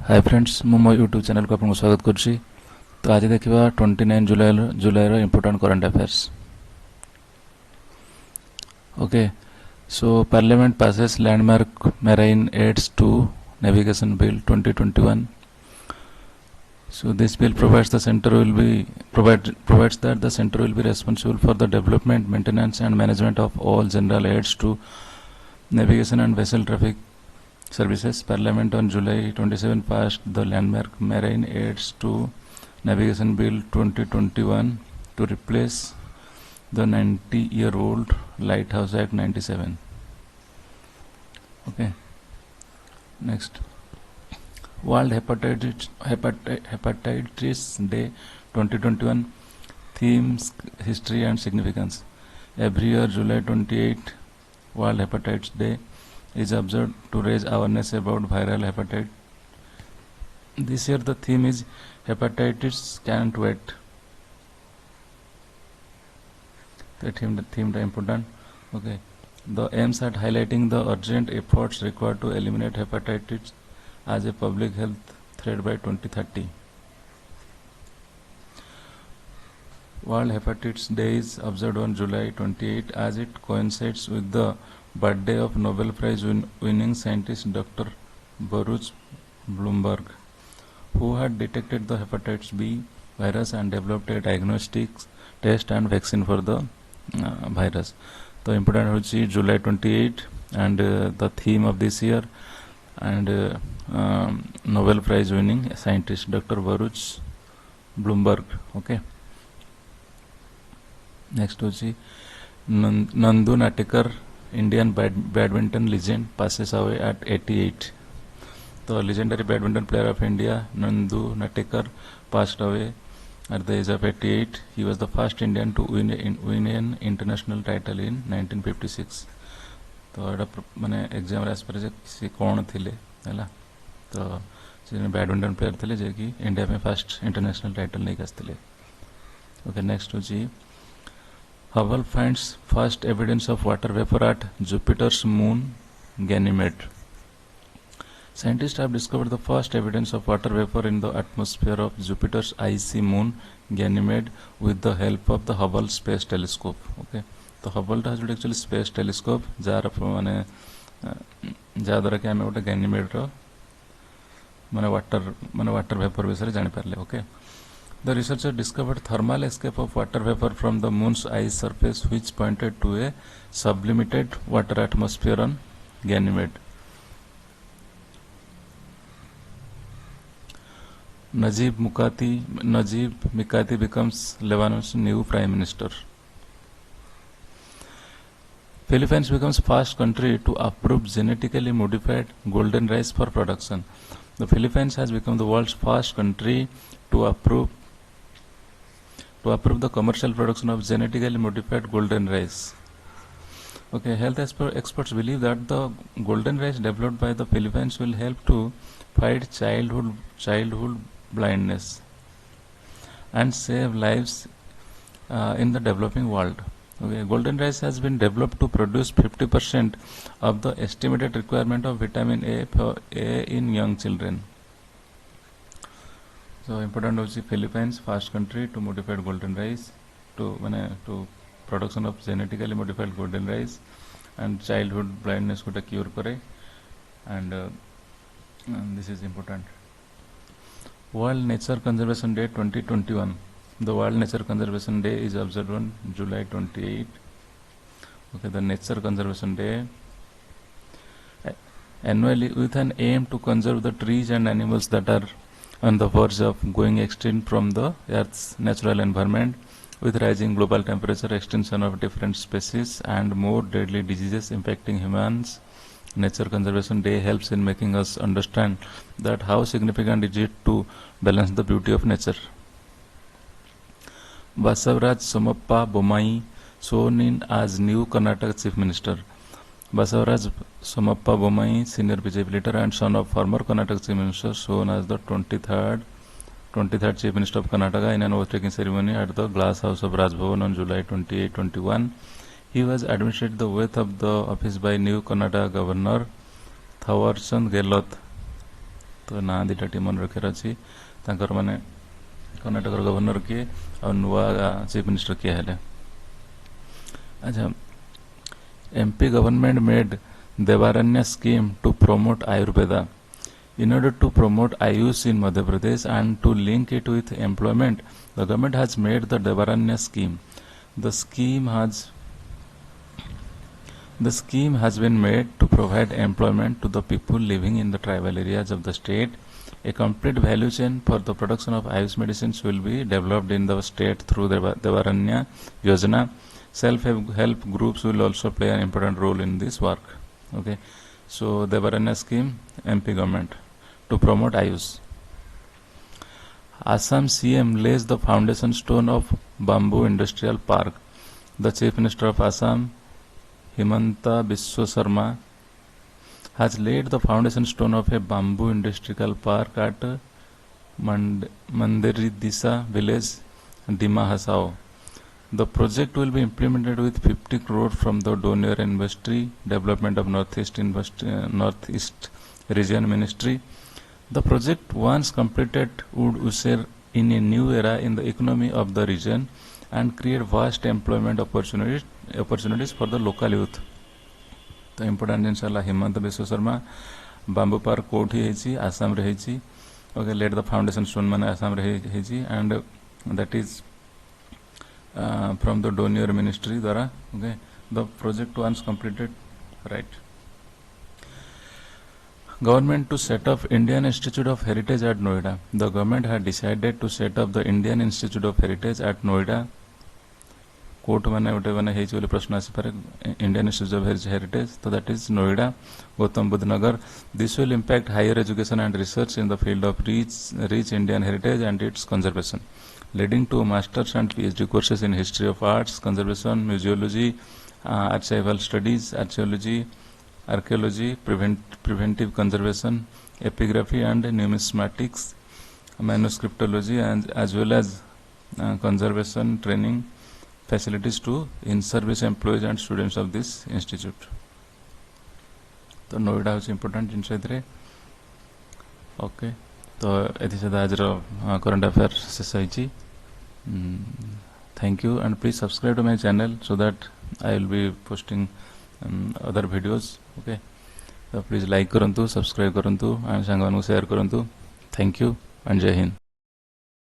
Hi friends मो मो YouTube channel को आपको स्वागत करुच्ची। तो आज देखा 29 जुलाई important current affairs. Okay, so parliament passes landmark marine aids to navigation bill 2021. So this bill provides that the center will be responsible for the development, maintenance and management of all general aids to navigation and vessel traffic services. Parliament on July 27 passed the landmark Marine Aids to Navigation Bill 2021 to replace the 90-year-old Lighthouse Act 97. Okay. Next. World Hepatitis Day 2021 themes, history and significance. Every year July 28 World Hepatitis Day is observed to raise awareness about viral hepatitis. This year the theme is hepatitis can't wait. The theme is important. Okay. The aims at highlighting the urgent efforts required to eliminate hepatitis as a public health threat by 2030. World Hepatitis Day is observed on July 28 as it coincides with the birthday of Nobel Prize winning scientist Dr. Baruch Blumberg, who had detected the hepatitis B virus and developed a diagnostic test and vaccine for the virus. The important is July 28 and the theme of this year and Nobel Prize winning scientist Dr. Baruch Blumberg. Okay. Next is Nandu Natekar, Indian badminton legend, passes away at 88. The legendary badminton player of India, Nandu Natekar, passed away at the age of 88. He was the first Indian to win an international title in 1956. तो एटा माने exam रे आसपर से कौन थिले हैला तो से badminton player थिले जे कि इंडिया में फर्स्ट इंटरनेशनल टाइटल नहीं आसथिले. ओके, नेक्स्ट होची Hubble finds first evidence of water vapor at Jupiter's moon Ganymede. Scientists have discovered the first evidence of water vapor in the atmosphere of Jupiter's icy moon Ganymede with the help of the Hubble Space Telescope. Okay, तो Hubble has actually space telescope jar माने जाद्वारा कि आमे गोटे Ganymede रो माने water vapour विषय जानि Parle. Okay, the researcher discovered thermal escape of water vapor from the moon's ice surface, which pointed to a sublimated water atmosphere on Ganymede. Najib Mikati becomes Lebanon's new prime minister. Philippines becomes first country to approve genetically modified golden rice for production. The Philippines has become the world's first country to approve the commercial production of genetically modified golden rice. Okay, health experts believe that the golden rice developed by the Philippines will help to fight childhood blindness and save lives in the developing world. Okay, golden rice has been developed to produce 50% of the estimated requirement of vitamin A in young children. So important is Philippines first country to modified golden rice to production of genetically modified golden rice and childhood blindness को cure करे and this is important. World Nature Conservation Day 2021. The World Nature Conservation Day is observed on July 28. Okay, the Nature Conservation Day annually with an aim to conserve the trees and animals that are on the verge of going extinct from the Earth's natural environment. With rising global temperature, extinction of different species and more deadly diseases impacting humans, Nature Conservation Day helps in making us understand that how significant is it to balance the beauty of nature. Basavaraj Somappa Bommai sworn in as new Karnataka Chief Minister. Basavaraj Somappa Bommai, senior BJP leader and son of former Karnataka Chief Minister, sworn as the 23rd Chief Minister of Karnataka in an oath-taking ceremony at the Glass House of Raj Bhavan on July 28-21. He was administered the oath of the office by new Karnataka Governor Thawarchand Gehlot. तो ना दुटा T मन रखार अच्छी माने Karnataka governor किए और नुआ chief minister किए हेले। अच्छा, MP government made Devaranya scheme to promote Ayurveda. In order to promote Ayush in Madhya Pradesh and to link it with employment, the government has made the Devaranya scheme. The scheme has been made to provide employment to the people living in the tribal areas of the state. A complete value chain for the production of Ayush medicines will be developed in the state through the Devaranya Yojana. Self-help groups will also play an important role in this work. Okay, so Devaranya scheme, MP government to promote Ayush. Assam CM lays the foundation stone of Bamboo Industrial Park. The Chief Minister of Assam, Himanta Biswa Sarma, has laid the foundation stone of a bamboo industrial park at Mandiridisa village, Dima Hasao. The project will be implemented with 50 crore from the Donor Industry Development of Northeast Region Ministry. The project, once completed, would usher in a new era in the economy of the region and create vast employment opportunities for the local youth. तो important जिन Himanta Biswa Sarma bamboo park कोठी है आसाम रे है okay laid the foundation stone माने आसाम रे है and that is from the DoNER ministry द्वारा okay the project once completed right. Government to set up Indian Institute of Heritage at Noida. The government had decided to set up the Indian Institute of Heritage at Noida. कोर्ट मैंने गोटे मैंने प्रश्न आसपे Indian institute of heritage तो that is Noida Gautam Buddh Nagar. This will impact higher education and research in the field of rich Indian heritage and its conservation leading to masters and PhD courses in history of arts conservation museology archival studies archaeology archaeology preventive conservation epigraphy and numismatics manuscriptology as well as conservation training facilities to in-service employees and students of this institute. तो नोएडा हूँ important जिन okay तो ये आज current affair शेष होती। Thank you and please subscribe to my channel so that I will be posting other videos. Okay तो please like करंतु subscribe करंतु एंड सांग शेयर करंतु। थैंक यू एंड जय हिंद।